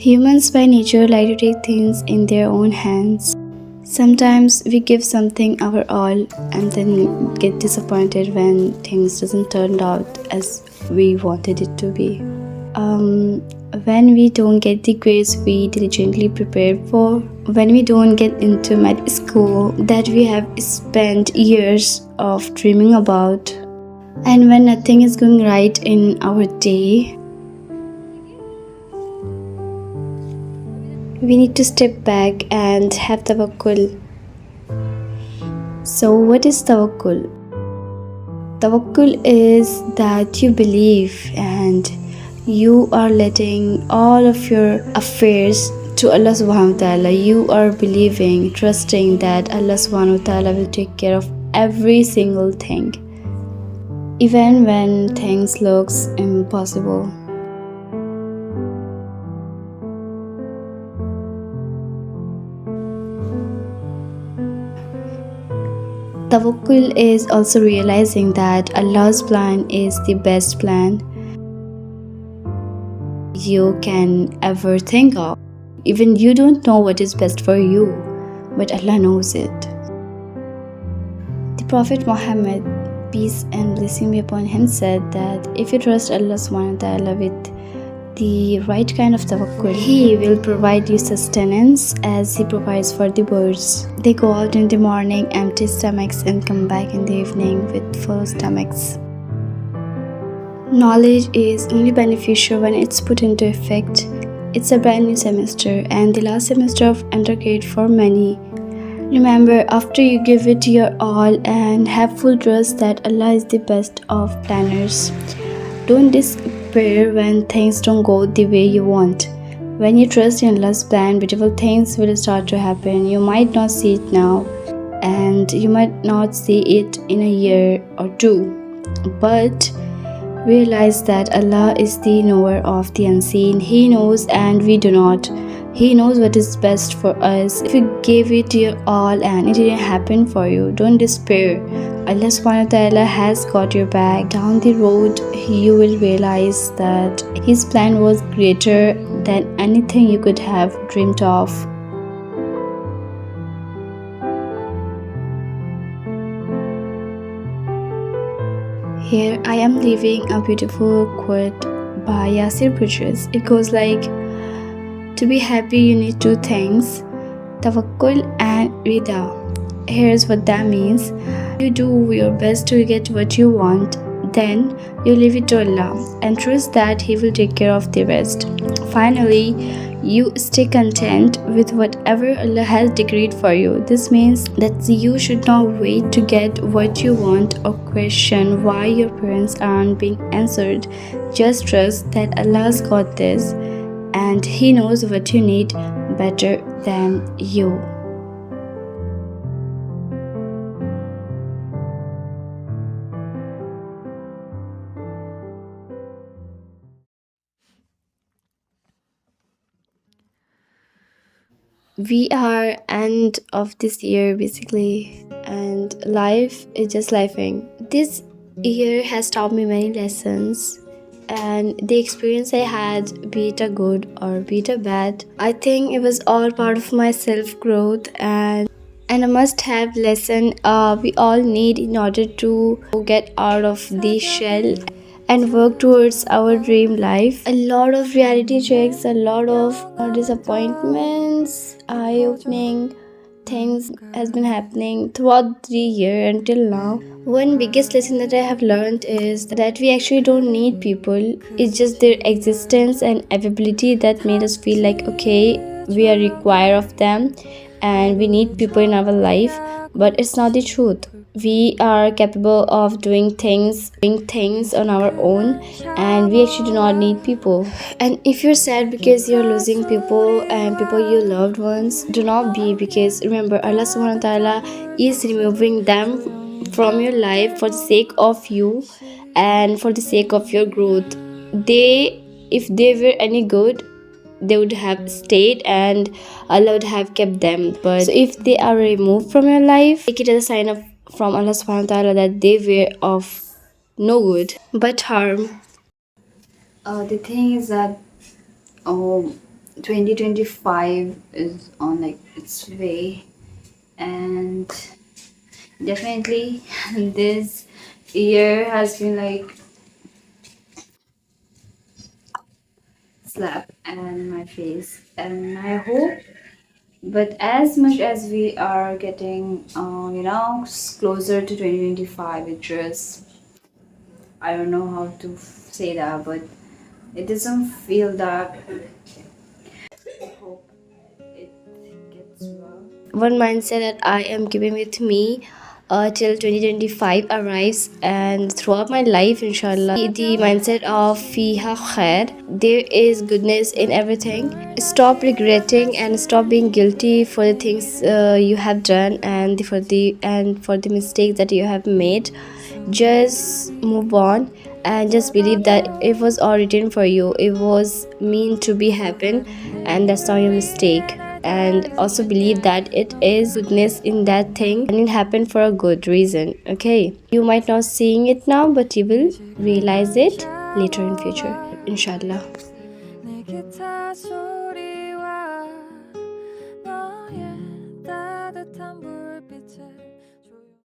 Humans by nature like to take things in their own hands. Sometimes we give something our all and then get disappointed when things doesn't turn out as we wanted it to be. When we don't get the grades we diligently prepared for, when we don't get into med school that we have spent years of dreaming about, and when nothing is going right in our day, we need to step back and have tawakkul. So what is tawakkul? Tawakkul is that you believe and you are letting all of your affairs to Allah subhanahu wa ta'ala. You are believing, trusting that Allah subhanahu wa ta'ala will take care of every single thing, even when things looks impossible. Tawakkul is also realizing that Allah's plan is the best plan you can ever think of. Even you don't know what is best for you, but Allah knows it. The Prophet Muhammad, peace and blessing be upon him, said that if you trust Allah subhanahu wa ta'ala with the right kind of tawakkul, He will provide you sustenance as He provides for the birds. They go out in the morning empty stomachs and come back in the evening with full stomachs. Knowledge is only beneficial when it's put into effect. It's a brand new semester and the last semester of undergrad for many. Remember, after you give it your all and have full trust that Allah is the best of planners, don't despair when things don't go the way you want. When you trust in Allah's plan, beautiful things will start to happen. You might not see it now, and you might not see it in a year or two, but realize that Allah is the knower of the unseen. He knows and we do not. He knows what is best for us. If you gave it your all and it didn't happen for you, don't despair. Allah subhanahu wa ta'ala has got your back. Down the road, you will realize that His plan was greater than anything you could have dreamed of. Here I am leaving a beautiful quote by Yasir Bridges. It goes like, to be happy you need two things, tawakkul and rida. Here's what that means. You do your best to get what you want, then you leave it to Allah and trust that He will take care of the rest. Finally, you stay content with whatever Allah has decreed for you. This means that you should not wait to get what you want or question why your parents aren't being answered. Just trust that Allah's got this and He knows what you need better than you. We are end of this year basically, and life is just lifing. This year has taught me many lessons, and the experience I had, be it a good or be it a bad, I think it was all part of my self-growth and a must-have lesson we all need in order to get out of the shell and work towards our dream life. A lot of reality checks, a lot of disappointments, eye-opening things has been happening throughout the year until now. One biggest lesson that I have learned is that we actually don't need people. It's just their existence and availability that made us feel like, okay, we are required of them and we need people in our life, but it's not the truth. We are capable of doing things on our own, and we actually do not need people. And if you're sad because you're losing people and people you loved ones, do not be, because remember, Allah subhanahu wa ta'ala is removing them from your life for the sake of you and for the sake of your growth. If they were any good, they would have stayed and Allah would have kept them. But so if they are removed from your life, take it as a sign of from Allah subhanahu wa ta'ala that they were of no good but harm. The thing is that 2025 is on like its way, and definitely this year has been like slap and my face, and I hope, but as much as we are getting closer to 2025, it just, I don't know how to say that, but it doesn't feel that. I hope it gets well. One mindset that I am keeping with me till 2025 arrives and throughout my life, inshallah, the mindset of fiha khair. There is goodness in everything. Stop regretting and stop being guilty for the things you have done and for the mistakes that you have made. Just move on and just believe that it was all written for you. It was meant to be happen, and that's not your mistake. And also believe that it is goodness in that thing and it happened for a good reason. Okay, you might not seeing it now, but you will realize it later in future, inshallah.